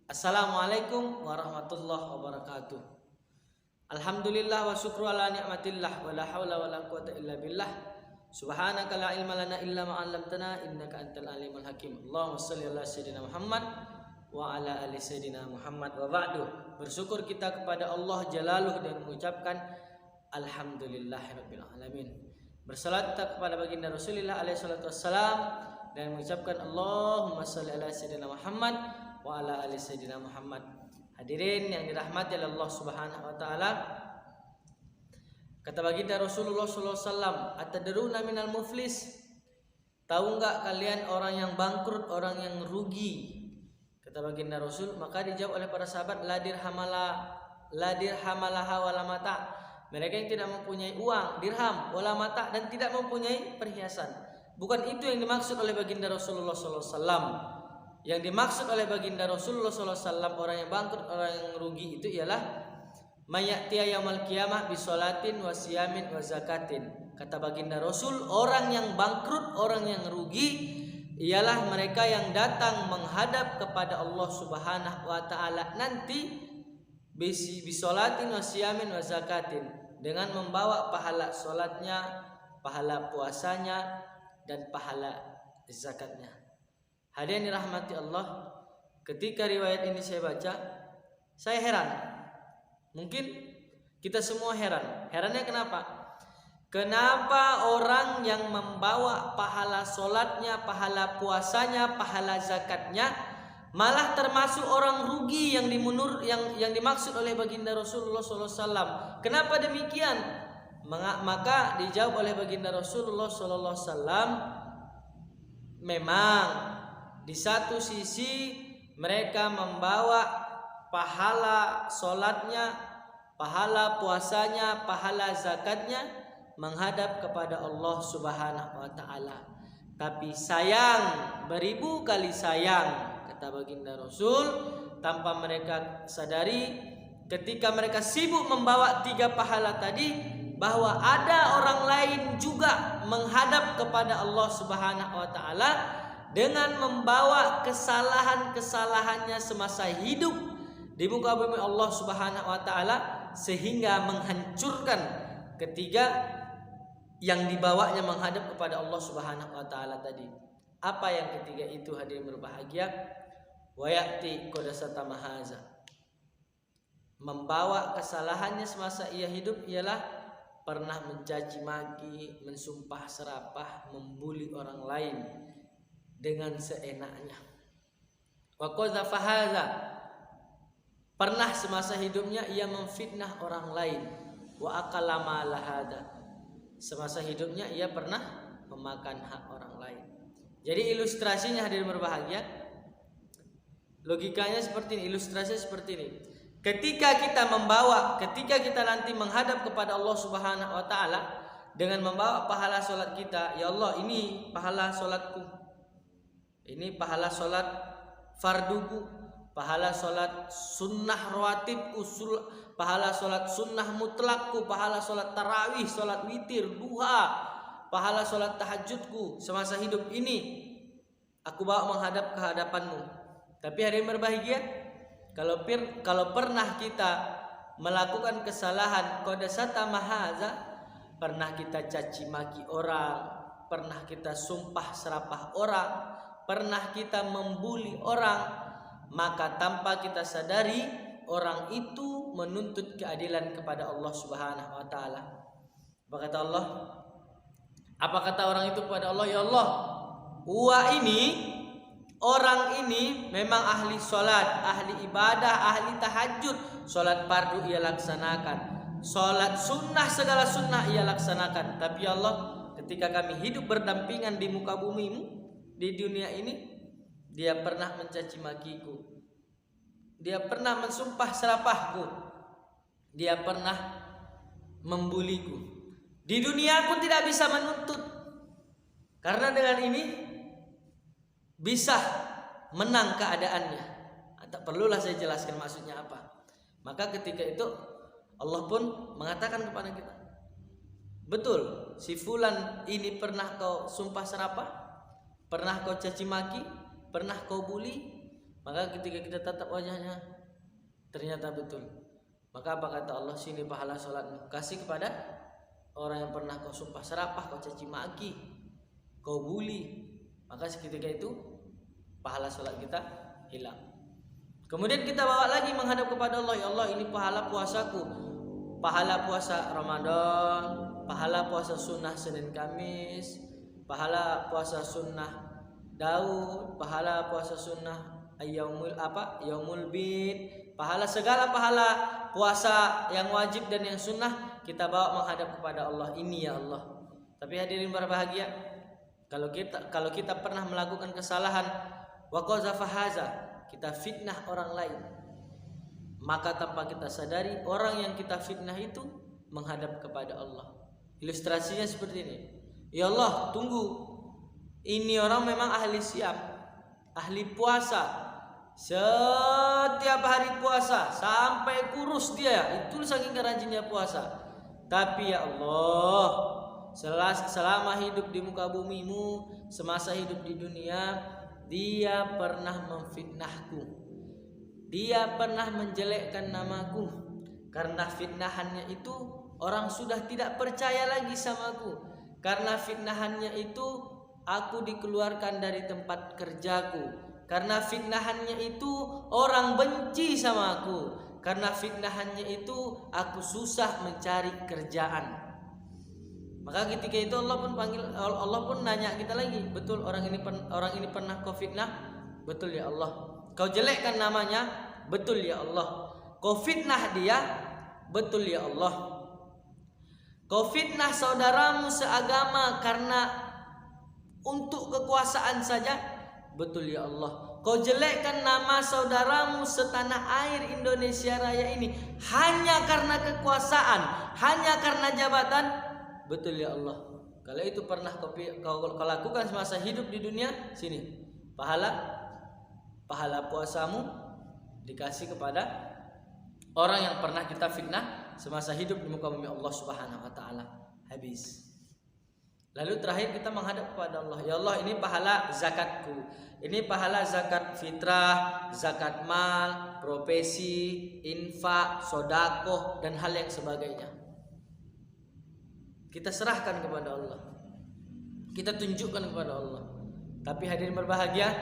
Assalamualaikum warahmatullahi wabarakatuh. Alhamdulillah wa syukru ala ni'matillah wa la hawla wa la quwata illa billah. Subhanaka la ilma lana illa ma 'allamtana innaka antal alimul hakim. Allahumma shalli ala sayyidina Muhammad wa ala ali sayyidina Muhammad wa ba'du. Bersyukur kita kepada Allah Jalaluh dan mengucapkan alhamdulillahirabbil alamin. Bersalat kepada baginda Rasulullah alaihi salatu wassalam dan mengucapkan Allahumma shalli ala sayyidina Muhammad wa ala ali sayyidina Muhammad. Hadirin yang dirahmati oleh Allah Subhanahu wa taala. Kata baginda Rasulullah sallallahu alaihi wasallam, "Atadruna minal muflis?" Tahu enggak kalian orang yang bangkrut, orang yang rugi? Kata baginda Rasul, maka dijawab oleh para sahabat, la dirhamalaha wala mata. Mereka yang tidak mempunyai uang, dirham, wala mata, dan tidak mempunyai perhiasan. Bukan itu yang dimaksud oleh baginda Rasulullah sallallahu alaihi wasallam. Yang dimaksud oleh baginda Rasulullah sallallahu alaihi wasallam orang yang bangkrut, orang yang rugi itu ialah mayatiya yaumal qiyamah bisolatin wa siyamin wa zakatin. Kata baginda Rasul, orang yang bangkrut, orang yang rugi ialah mereka yang datang menghadap kepada Allah Subhanahu wa taala nanti bisolatin wa siyamin wa zakatin, dengan membawa pahala salatnya, pahala puasanya, dan pahala zakatnya. Hadirin dirahmati Allah, ketika riwayat ini saya baca, saya heran. Mungkin kita semua heran. Herannya kenapa? Kenapa orang yang membawa pahala solatnya, pahala puasanya, pahala zakatnya malah termasuk orang rugi yang dimaksud oleh baginda Rasulullah SAW? Kenapa demikian? Maka dijawab oleh baginda Rasulullah SAW, memang di satu sisi mereka membawa pahala solatnya, pahala puasanya, pahala zakatnya menghadap kepada Allah Subhanahu wa taala. Tapi sayang, beribu kali sayang, kata baginda Rasul, tanpa mereka sadari, ketika mereka sibuk membawa tiga pahala tadi, bahwa ada orang lain juga menghadap kepada Allah Subhanahu wa taala dengan membawa kesalahan-kesalahannya semasa hidup di muka bumi Allah Subhanahu wa taala, sehingga menghancurkan ketiga yang dibawanya menghadap kepada Allah Subhanahu wa taala tadi. Apa yang ketiga itu, hadirin berbahagia? Wa ya'ti qadasata mahaza. Membawa kesalahannya semasa ia hidup ialah pernah mencaci maki, mensumpah serapah, membuli orang lain dengan seenaknya. Wa qadzafa hadza, pernah semasa hidupnya ia memfitnah orang lain. Wa akala mala hadza, semasa hidupnya ia pernah memakan hak orang lain. Jadi ilustrasinya, hadirin berbahagia, logikanya seperti ini, ilustrasinya seperti ini. Ketika kita nanti menghadap kepada Allah Subhanahu wa taala dengan membawa pahala salat kita, ya Allah, ini pahala salatku, ini pahala salat farduku, pahala salat sunnah rawatibku, pahala salat sunnah mutlakku, pahala salat tarawih, salat witir, duha, pahala salat tahajudku semasa hidup ini aku bawa menghadap ke hadapanmu. Tapi hadirin berbahagia, kalau pernah kita melakukan kesalahan qadasata mahaza, pernah kita caci maki orang, pernah kita sumpah serapah orang, pernah kita membuli orang, maka tanpa kita sadari orang itu menuntut keadilan kepada Allah Subhanahu wa taala. Apa kata Allah? Apa kata orang itu kepada Allah? Ya Allah, orang ini memang ahli sholat, ahli ibadah, ahli tahajud, sholat fardu ia laksanakan, sholat sunnah, segala sunnah ia laksanakan. Tapi ya Allah, ketika kami hidup berdampingan di muka bumimu, di dunia ini, dia pernah mencaci makiku, dia pernah mensumpah serapahku, dia pernah membuliku. Di dunia aku tidak bisa menuntut, karena dengan ini bisa menang keadaannya. Tak perlulah saya jelaskan maksudnya apa. Maka ketika itu Allah pun mengatakan kepada kita, betul, si fulan ini pernah kau sumpah serapah, pernah kau caci maki, pernah kau bully, Maka ketika kita tatap wajahnya, ternyata betul. Maka apa kata Allah? Sini pahala sholatmu, kasih kepada orang yang pernah kau sumpah serapah, kau caci maki, kau bully. Maka seketika itu pahala sholat kita hilang. Kemudian kita bawa lagi menghadap kepada Allah. Ya Allah, ini pahala puasaku, pahala puasa Ramadan, pahala puasa sunnah Senin Kamis, pahala puasa sunnah Daud, pahala puasa sunnah Yaumul Bid, pahala segala pahala puasa yang wajib dan yang sunnah kita bawa menghadap kepada Allah. Ini ya Allah. Tapi hadirin berbahagia, kalau kita pernah melakukan kesalahan, wa qazafa haza, kita fitnah orang lain, maka tanpa kita sadari orang yang kita fitnah itu menghadap kepada Allah. Ilustrasinya seperti ini. Ya Allah, tunggu. Ini orang memang ahli siam, ahli puasa. Setiap hari puasa sampai kurus dia. Itu saking rajinnya puasa. Tapi ya Allah, selama hidup di muka bumimu, semasa hidup di dunia, dia pernah memfitnahku. Dia pernah menjelekkan namaku. Karena fitnahannya itu orang sudah tidak percaya lagi samaku. Karena fitnahannya itu aku dikeluarkan dari tempat kerjaku. Karena fitnahannya itu orang benci sama aku. Karena fitnahannya itu aku susah mencari kerjaan. Maka ketika itu Allah pun nanya kita lagi, betul orang ini pernah kau fitnah? Betul ya Allah. Kau jelekkan namanya? Betul ya Allah. Kau fitnah dia? Betul ya Allah. Kau fitnah saudaramu seagama karena untuk kekuasaan saja? Betul ya Allah. Kau jelekkan nama saudaramu setanah air Indonesia Raya ini hanya karena kekuasaan, hanya karena jabatan? Betul ya Allah. Kalau itu pernah kau lakukan semasa hidup di dunia, sini pahala puasamu dikasih kepada orang yang pernah kita fitnah semasa hidup di muka bumi Allah Subhanahu wa taala. Habis. Lalu terakhir kita menghadap kepada Allah. Ya Allah, ini pahala zakatku. Ini pahala zakat fitrah, zakat mal, profesi, infak, sodakoh, dan hal yang sebagainya. Kita serahkan kepada Allah. Kita tunjukkan kepada Allah. Tapi hadirin berbahagia,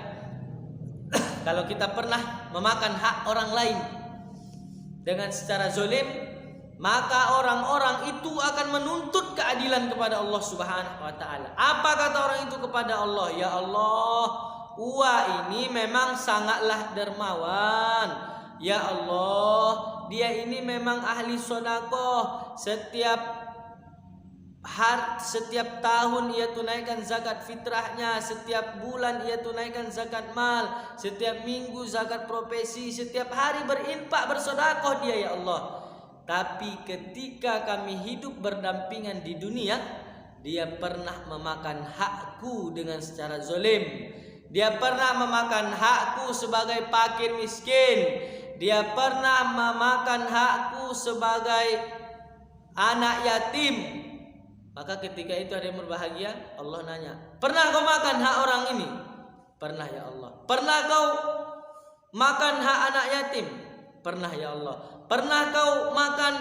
kalau kita pernah memakan hak orang lain dengan secara zalim, maka orang-orang itu akan menuntut keadilan kepada Allah Subhanahu wa taala. Apa kata orang itu kepada Allah? Ya Allah, Ua ini memang sangatlah dermawan. Ya Allah, dia ini memang ahli sedekah. Setiap tahun ia tunaikan zakat fitrahnya, setiap bulan ia tunaikan zakat mal, setiap minggu zakat profesi, setiap hari berinfak bersedekah dia ya Allah. Tapi ketika kami hidup berdampingan di dunia, dia pernah memakan hakku dengan secara zalim. Dia pernah memakan hakku sebagai fakir miskin. Dia pernah memakan hakku sebagai anak yatim. Maka ketika itu ada yang berbahagia, Allah nanya, pernah kau makan hak orang ini? Pernah ya Allah. Pernah kau makan hak anak yatim? Pernah ya Allah. Pernah kau makan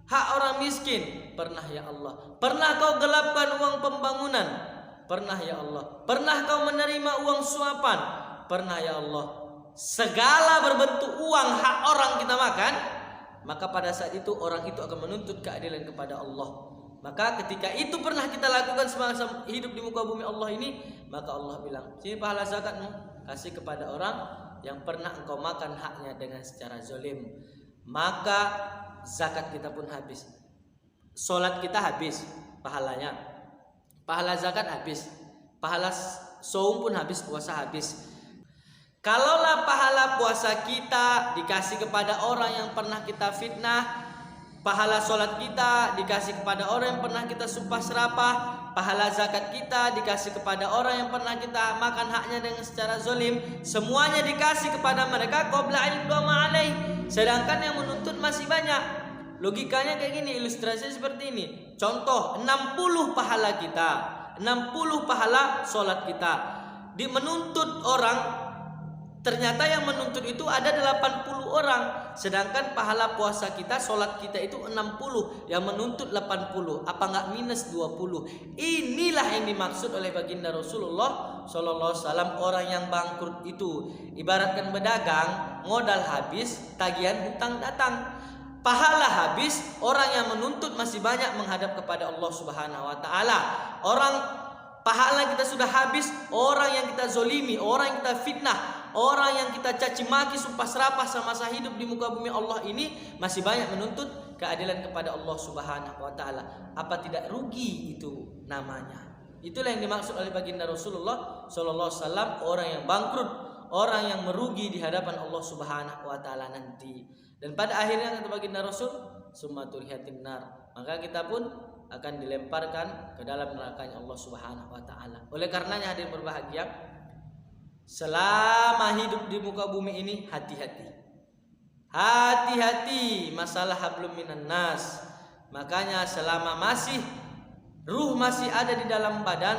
hak orang miskin? Pernah ya Allah. Pernah kau gelapkan uang pembangunan? Pernah ya Allah. Pernah kau menerima uang suapan? Pernah ya Allah. Segala berbentuk uang hak orang kita makan, maka pada saat itu orang itu akan menuntut keadilan kepada Allah. Maka ketika itu pernah kita lakukan semasa hidup di muka bumi Allah ini, maka Allah bilang, sini pahala zakatmu, kasih kepada orang yang pernah engkau makan haknya dengan secara zalim. Maka zakat kita pun habis, solat kita habis pahalanya, pahala zakat habis, pahala saum pun habis, puasa habis. Kalaulah pahala puasa kita dikasih kepada orang yang pernah kita fitnah, pahala solat kita dikasih kepada orang yang pernah kita sumpah serapah, pahala zakat kita dikasih kepada orang yang pernah kita makan haknya dengan secara zalim, semuanya dikasih kepada mereka qabla ilma alaih. Sedangkan yang menuntut masih banyak. Logikanya kayak gini, ilustrasinya seperti ini. Contoh, 60 pahala kita, 60 pahala solat kita, menuntut orang Ternyata yang menuntut itu ada 80 orang. Sedangkan pahala puasa kita, sholat kita itu 60. Yang menuntut 80. Apa nggak minus 20? Inilah yang dimaksud oleh baginda Rasulullah Sallallahu Alaihi Wasallam. Orang yang bangkrut itu ibaratkan pedagang, modal habis, tagihan hutang datang. Pahala habis, orang yang menuntut masih banyak menghadap kepada Allah Subhanahu Wa Taala. Orang pahala kita sudah habis, orang yang kita zolimi, orang yang kita fitnah, orang yang kita caci maki, sumpah serapah semasa hidup di muka bumi Allah ini masih banyak menuntut keadilan kepada Allah Subhanahu Wa Taala. Apa tidak rugi itu namanya? Itulah yang dimaksud oleh baginda Rasulullah Sallallahu Alaihi Wasallam, orang yang bangkrut, orang yang merugi di hadapan Allah Subhanahu Wa Taala nanti. Dan pada akhirnya kata baginda Rasul, summa turhiyatin nar, maka kita pun akan dilemparkan ke dalam nerakanya Allah Subhanahu Wa Taala. Oleh karenanya hadirin berbahagia, selama hidup di muka bumi ini hati-hati. Hati-hati masalah hablum minan nas. Makanya selama ruh masih ada di dalam badan,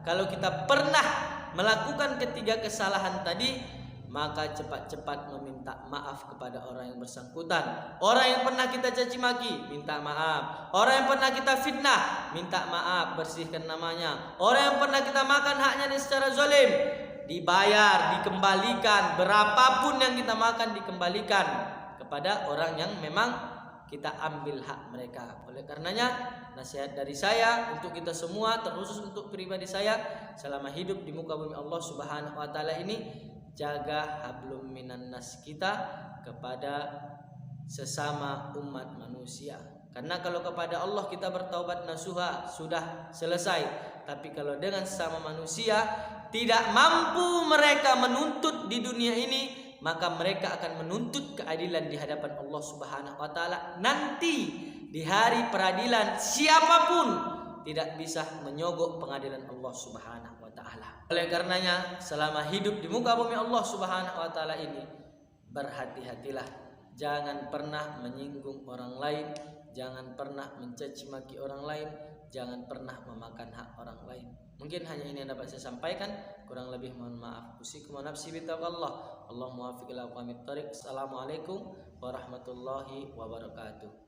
kalau kita pernah melakukan ketiga kesalahan tadi, maka cepat-cepat meminta maaf kepada orang yang bersangkutan. Orang yang pernah kita caci maki, minta maaf. Orang yang pernah kita fitnah, minta maaf, bersihkan namanya. Orang yang pernah kita makan haknya secara zalim, dibayar, dikembalikan. Berapapun yang kita makan dikembalikan kepada orang yang memang kita ambil hak mereka. Oleh karenanya nasihat dari saya untuk kita semua, terkhusus untuk pribadi saya, selama hidup di muka bumi Allah Subhanahu Wa Taala ini, jaga hablum minan nas kita kepada sesama umat manusia. Karena kalau kepada Allah kita bertaubat nasuha, sudah selesai. Tapi kalau dengan sesama manusia tidak mampu mereka menuntut di dunia ini, maka mereka akan menuntut keadilan di hadapan Allah Subhanahu Wa Taala nanti di hari peradilan. Siapapun tidak bisa menyogok pengadilan Allah Subhanahu Wa Taala. Oleh karenanya selama hidup di muka bumi Allah Subhanahu Wa Taala ini, berhati-hatilah, jangan pernah menyinggung orang lain, jangan pernah mencaci maki orang lain, jangan pernah memakan hak orang lain. Mungkin hanya ini yang dapat saya sampaikan, kurang lebih mohon maaf. Usikum wa nafsi bitaqwallah. Allahumma waffiq ila aqwamit thariq. Assalamualaikum warahmatullahi wabarakatuh.